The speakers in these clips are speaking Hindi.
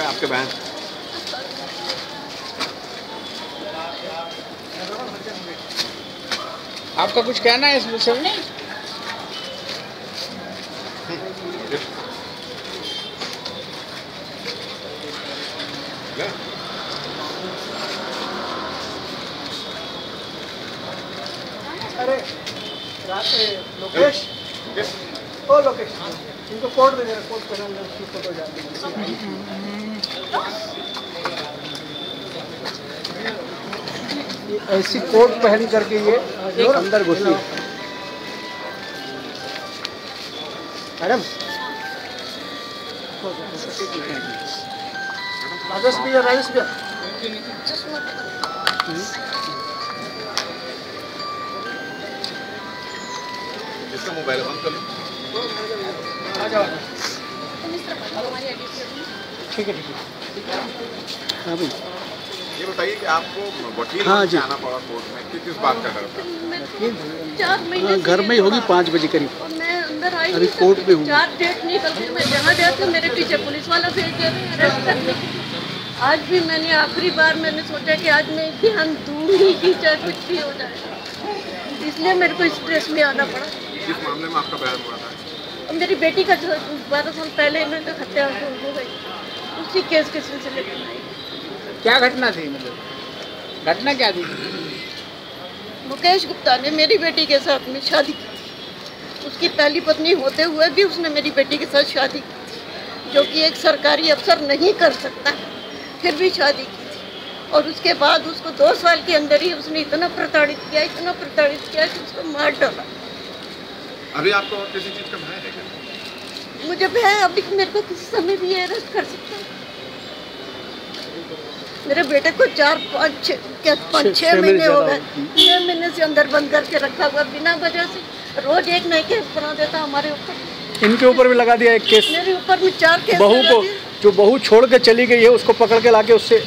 लगा आपके बयान? आपका कुछ कहना है इस विषय में? अरे लोकेश, ओ लोकेश, इनको कोट दे देना, कोट पहना ले, उसकी फोटो डाल देना। ऐसी कोट पहन करके ये अंदर घुसी। मैडम, राजेश भैया, राजेश भैया, इसका मोबाइल बंद कर लो। आ जाओ। ठीक है, ठीक है। हाँ भाई, ये बताइए कि आपको वकील जी आना पड़ा कोर्ट में, किस बात का डर था? 4 महीने घर में ही होगी 5 बजे करीब। मैं अंदर आई, अभी कोर्ट में हूँ। 4 डेट निकल गई, मैं जहाँ जाती हूँ मेरे पीछे पुलिस वाला भेज दे रहे हैं अरेस्ट करने के लिए। आज भी मैंने आखिरी बार मैंने सोचा कि आज मैं ध्यान दूंगी कि चाहे कुछ भी हो जाए, इसलिए मेरे को स्ट्रेस में आना पड़ा। किस मामले में आपका बयान हुआ था? और मेरी बेटी का जो 12 साल पहले इन्होंने हत्या हो गई, उसी केस के सिलसिले में आई। क्या घटना थी, मतलब घटना क्या थी? मुकेश गुप्ता ने मेरी बेटी के साथ में शादी की। उसकी पहली पत्नी होते हुए भी उसने मेरी बेटी के साथ शादी की, जो कि एक सरकारी अफसर नहीं कर सकता, फिर भी शादी की थी। और उसके बाद उसको 2 साल के अंदर ही उसने इतना प्रताड़ित किया कि उसको मार डाला। अभी आपको और किसी चीज का भय है क्या? मुझे भय है अभी मेरे को किसी समय भी अरेस्ट कर सकता है। मेरे बेटे को 5-6 महीने हो गए, 6 महीने से अंदर बंद करके रखा हुआ बिना वजह से। रोज एक नए केस बना देता हमारे ऊपर। इनके ऊपर भी लगा दिया एक केस। मेरे ऊपर में 4 केस। बहू को, जो बहू छोड़ के चली गई है, उसको पकड़ के लाके उससे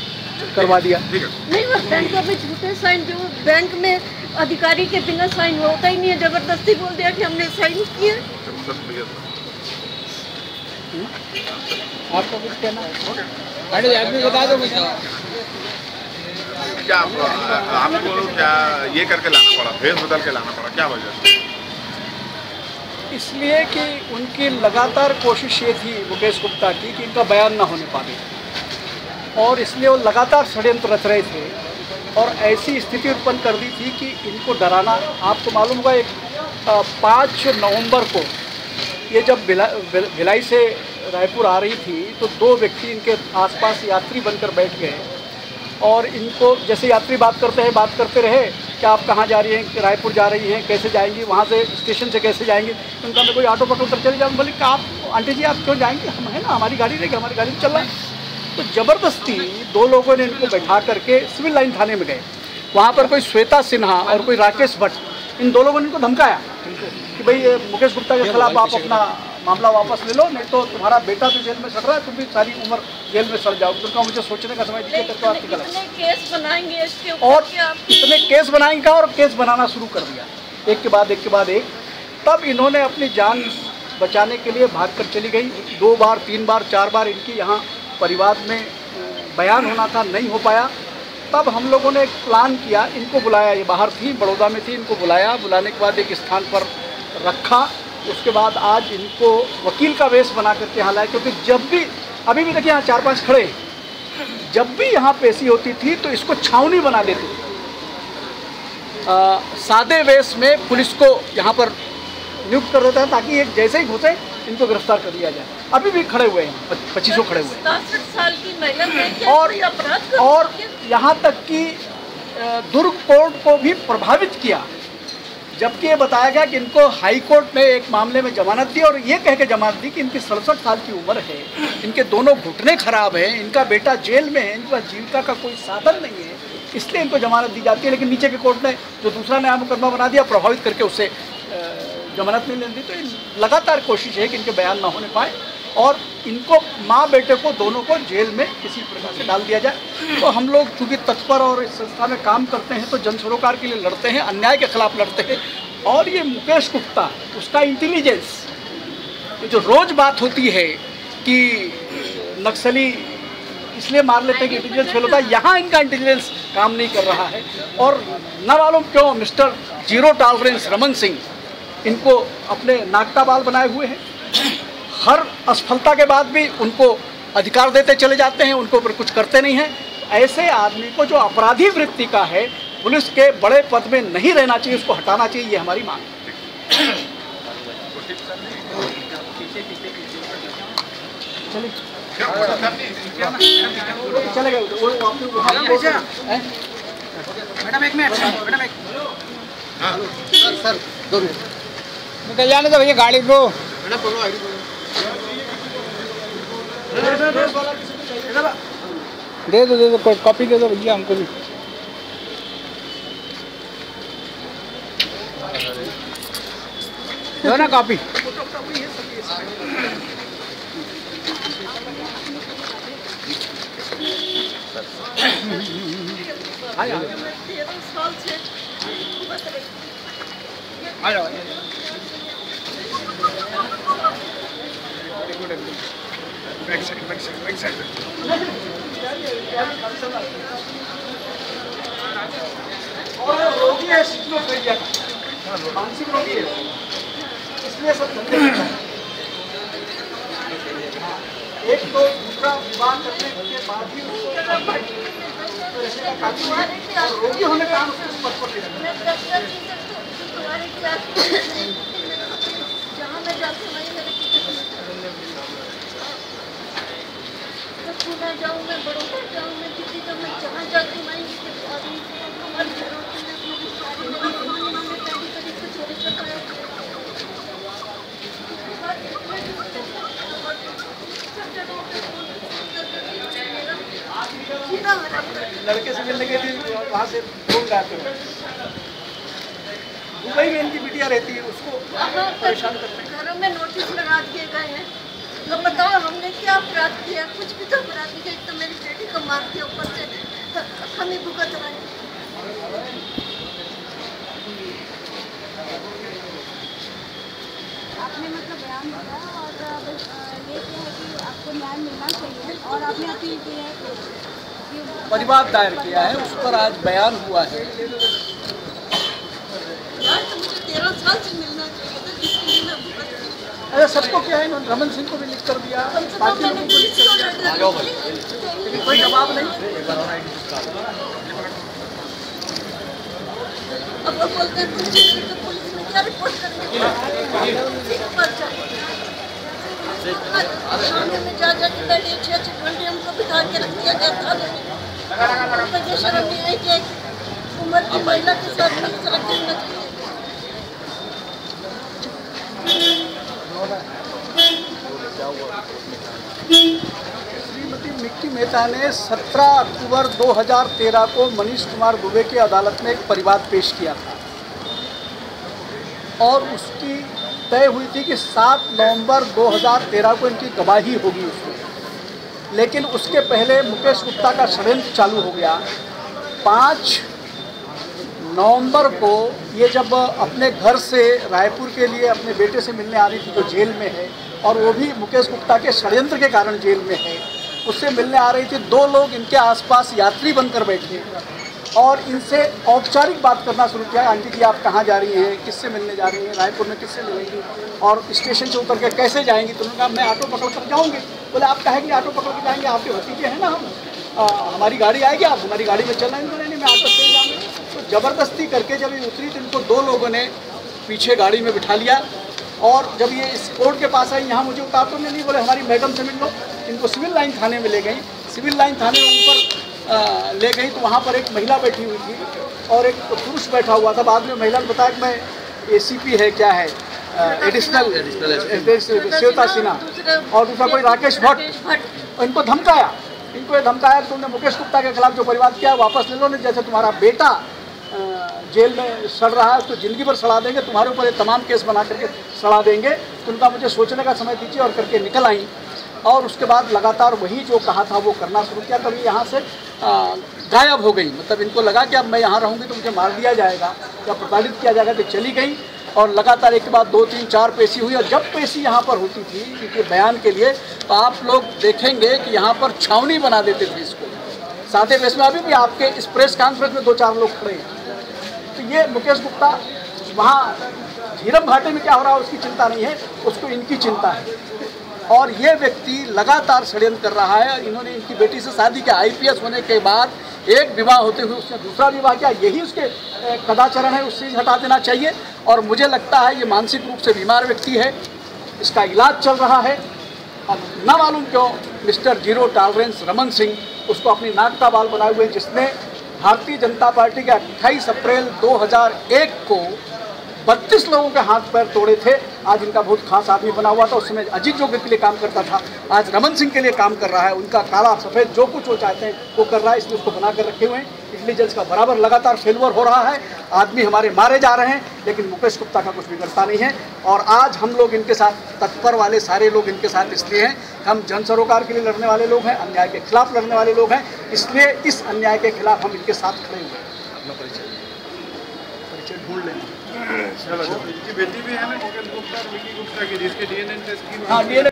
करवा दिया। नहीं, वो बैंकों में झूठे साइन, जो बैंक में अधिकारी के बिना साइन होता ही नहीं है, जबरदस्ती बोल दिया कि हमने साइन किया। आपको कुछ कहना है? अरे आदमी बता दो मुझे। क्या आपको क्या ये करके लाना पड़ा, भेस बदल के लाना पड़ा, क्या वजह? इसलिए कि उनकी लगातार कोशिश ये थी मुकेश गुप्ता की कि इनका बयान ना होने पाए, और इसलिए वो लगातार षड्यंत्र रच रहे थे और ऐसी स्थिति उत्पन्न कर दी थी कि इनको डराना। आपको मालूम होगा, 5 नवंबर को ये जब भिलाई से रायपुर आ रही थी तो 2 व्यक्ति इनके आसपास यात्री बनकर बैठ गए और इनको, जैसे यात्री बात करते रहे कि आप कहाँ जा रही हैं, रायपुर जा रही हैं, कैसे जाएंगी, वहाँ से स्टेशन से कैसे जाएंगी। उनका मैं कोई ऑटो पकड़ कर चले जाऊँ। बोले कि आप आंटी जी आप क्यों जाएंगे, हम है ना, हमारी गाड़ी रहेगी, हमारी गाड़ी चल रहा है। तो ज़बरदस्ती 2 लोगों ने इनको बैठा करके सिविल लाइन थाने में गए। वहाँ पर कोई श्वेता सिन्हा और कोई राकेश भट्ट, इन 2 लोगों ने इनको धमकाया कि भाई मुकेश गुप्ता के खिलाफ आप अपना मामला वापस ले लो, नहीं तो तुम्हारा बेटा तो जेल में सड़ रहा है, तुम भी सारी उम्र जेल में सड़ जाओगे। उनका मुझे सोचने का समय दीजिए, तो आपकी गलत केस बनाएंगे इसके ऊपर, और इतने केस बनाएंगे और केस बनाना शुरू कर दिया, एक के बाद एक। तब इन्होंने अपनी जान बचाने के लिए भाग कर चली गई। 2 बार 3 बार 4 बार इनकी यहाँ परिवार में बयान होना था, नहीं हो पाया। तब हम लोगों ने एक प्लान किया, इनको बुलाया, ये बाहर थी, बड़ौदा में थी, इनको बुलाने के बाद एक स्थान पर रखा। उसके बाद आज इनको वकील का वेश बना करके यहाँ लाया, क्योंकि जब भी, अभी भी देखिए यहाँ 4-5 खड़े, जब भी यहाँ पेशी होती थी तो इसको छावनी बना देते थे। सादे वेश में पुलिस को यहाँ पर नियुक्त कर देता है ताकि एक जैसे ही घुसे इनको गिरफ्तार कर लिया जाए। अभी भी खड़े हुए हैं, 25 खड़े हुए हैं। 67 साल की महिला और यहाँ तक कि दुर्ग कोर्ट को भी प्रभावित किया, जबकि ये बताया गया कि इनको हाई कोर्ट ने एक मामले में जमानत दी और ये कह के जमानत दी कि इनकी 67 साल की उम्र है, इनके दोनों घुटने खराब हैं, इनका बेटा जेल में है, इनका जीविका का कोई साधन नहीं है, इसलिए इनको जमानत दी जाती है। लेकिन नीचे के कोर्ट ने जो दूसरा नया मुकदमा बना दिया, प्रभावित करके उससे जमानत नहीं लेने दी। तो लगातार कोशिश है कि इनके बयान ना होने पाए और इनको, माँ बेटे को, दोनों को जेल में किसी प्रकार से डाल दिया जाए। तो हम लोग चूँकि तत्पर और इस संस्था में काम करते हैं तो जन सरोकार के लिए लड़ते हैं, अन्याय के खिलाफ लड़ते हैं। और ये मुकेश गुप्ता, उसका इंटेलिजेंस, जो रोज़ बात होती है कि नक्सली इसलिए मार लेते हैं कि इंटेलिजेंस फेल होता है। यहाँ इनका इंटेलिजेंस काम नहीं कर रहा है और न मालूम क्यों mister zero tolerance Raman Singh इनको अपने नाकता बाल बनाए हुए हैं। हर असफलता के बाद भी उनको अधिकार देते चले जाते हैं, उनको ऊपर कुछ करते नहीं हैं। ऐसे आदमी को जो अपराधी वृत्ति का है, पुलिस के बड़े पद में नहीं रहना चाहिए, उसको हटाना चाहिए, ये हमारी मांग है। चले गए मैडम एक मिनट, मैडम एक सर 2 मिनट निकल जाने दो भैया गाड़ी को। दे दो कॉपी दे दो भैया हमको भी। दो ना कॉपी। रोगी है, मानसिक रोगी है, इसलिए सब धंधे करता है। एक तो दूसरा विवाह करने के बाद ही रोगी होने का उसको पद पर जहाँ मैं जाती हूँ वहीं मेरे पुणे जाऊँ, मैं बड़ौदा जाऊँ, मैं दिल्ली जाऊँ, मैं जहाँ जाती हूँ वहीं लड़के से मिलने के लिए वहाँ से ढूंढ जाते हो। दुबई में इनकी बिटिया रहती है, उसको परेशान करते हैं। घरों में नोटिस लगा दिए गए हैं। तो बताओ हमने क्या अपराध किया? कुछ भी तो अपराध नहीं किया। तो मेरी बेटी को मार दिया, ऊपर से हम ही भुगत रहे हैं। आपने मतलब बयान दिया और ये है कि आपको न्याय मिलना चाहिए और आपने अपील की है कि परिवाद दायर किया है, उस पर आज बयान हुआ है। यार तो मुझे 13 साल से मिलना चाहिए था, जिसके लिए मैं भुगत रही हूँ। अरे सबको क्या है, इन्होंने रमन सिंह को भी लिख कर दिया, बाकी लोगों को लिख कर दिया, कोई जवाब नहीं। अब वो बोलते हैं पुलिस में क्या रिपोर्ट करेंगे? सामने में जा जाके बैठे 6-6 घंटे हमको बिठा के रख दिया गया था। मुझे शर्म नहीं आई कि उम्र की महिला के साथ नहीं सड़क करना चाहिए। श्रीमती मिक्की मेहता ने 17 अक्टूबर 2013 को मनीष कुमार दुबे की अदालत में एक परिवाद पेश किया था और उसकी तय हुई थी कि 7 नवंबर 2013 को इनकी गवाही होगी उसमें। लेकिन उसके पहले मुकेश गुप्ता का षड्यंत्र चालू हो गया। 5 नवंबर को ये जब अपने घर से रायपुर के लिए अपने बेटे से मिलने आ रही थी, जो जेल में है और वो भी मुकेश गुप्ता के षड्यंत्र के कारण जेल में है, उससे मिलने आ रही थी। 2 लोग इनके आसपास यात्री बनकर बैठे और इनसे औपचारिक बात करना शुरू किया। आंटी जी आप कहाँ जा रही हैं, किससे मिलने जा रही हैं, रायपुर में किससे मिलेंगी और स्टेशन से उतर के कैसे जाएंगी? तो उन्होंने कहा मैं ऑटो पकड़ कर जाऊँगी। बोले आप कहेंगे ऑटो पकड़ के जाएंगे, आपके भतीजे हैं ना हम, हमारी गाड़ी आएगी, आप हमारी गाड़ी में चल आएंगे। नहीं, मैं ऑटो से जाऊँगी। तो ज़बरदस्ती करके जब ये उतरी तो इनको 2 लोगों ने पीछे गाड़ी में बिठा लिया और जब ये इस कोर्ट के पास आई, यहाँ मुझे उतार तो नहीं, बोले हमारी मैडम से मिल लो। इनको सिविल लाइन थाने में ले गई। सिविल लाइन थाने में ऊपर ले गई तो वहाँ पर एक महिला बैठी हुई थी और एक पुरुष बैठा हुआ था। बाद में महिला ने बताया कि मैं ACP है, क्या है, एडिशनल श्वेता सिन्हा, और दूसरा कोई राकेश भट्ट। इनको धमकाया, इनको ये धमकाया तो उन्होंने मुकेश गुप्ता के खिलाफ जो परिवाद किया वापस ले लो, नहीं जैसे तुम्हारा बेटा जेल में सड़ रहा है तो जिंदगी भर सड़ा देंगे, तुम्हारे ऊपर ये तमाम केस बना करके सड़ा देंगे। तो उनका मुझे सोचने का समय दीजिए और करके निकल आई। और उसके बाद लगातार वही जो कहा था वो करना शुरू किया। कभी यहाँ से गायब हो गई, मतलब इनको लगा कि अब मैं यहाँ रहूँगी तो मुझे मार दिया जाएगा या प्रताड़ित किया जाएगा, तो चली गई। और लगातार एक के बाद 2, 3, 4 पेशी हुई। और जब पेशी यहाँ पर होती थी इनके बयान के लिए तो आप लोग देखेंगे कि यहाँ पर छावनी बना देते थे इसको। साथे पेश में अभी भी आपके इस प्रेस कॉन्फ्रेंस में 2-4 लोग खड़े हैं। तो ये मुकेश गुप्ता वहाँ झीरम घाटी में क्या हो रहा है उसकी चिंता नहीं है, उसको इनकी चिंता है। और ये व्यक्ति लगातार षड्यंत्र कर रहा है। इन्होंने इनकी बेटी से शादी किया, IPS होने के बाद एक विवाह होते हुए उसने दूसरा विवाह किया। यही उसके कदाचरण है, उससे हटा देना चाहिए। और मुझे लगता है ये मानसिक रूप से बीमार व्यक्ति है, इसका इलाज चल रहा है। अब न मालूम क्यों mister zero tolerance Raman Singh उसको अपनी नाक का बाल बनाए हुए, जिसने भारतीय जनता पार्टी के 28 अप्रैल 2001 को 32 लोगों के हाथ पैर तोड़े थे। आज इनका बहुत खास आदमी बना हुआ था, उस समय अजीत जोगी के लिए काम करता था, आज रमन सिंह के लिए काम कर रहा है। उनका काला सफ़ेद जो कुछ वो चाहते हैं वो कर रहा है, इसलिए उसको बना कर रखे हुए हैं। इंटेलिजेंस का बराबर लगातार फेलवर हो रहा है, आदमी हमारे मारे जा रहे हैं, लेकिन मुकेश गुप्ता का कुछ बिगड़ता नहीं है। और आज हम लोग इनके साथ तत्पर वाले सारे लोग इनके साथ इसलिए हैं, हम जन सरोकार के लिए लड़ने वाले लोग हैं, अन्याय के खिलाफ लड़ने वाले लोग हैं, इसलिए इस अन्याय के खिलाफ हम इनके साथ खड़े हुए हैं। अपना परिचय ढूंढ लेंगे। इनकी बेटी भी है ना मुकेश गुप्ता और विकी गुप्ता की, जिसके DNA टेस्ट की। हाँ, DNA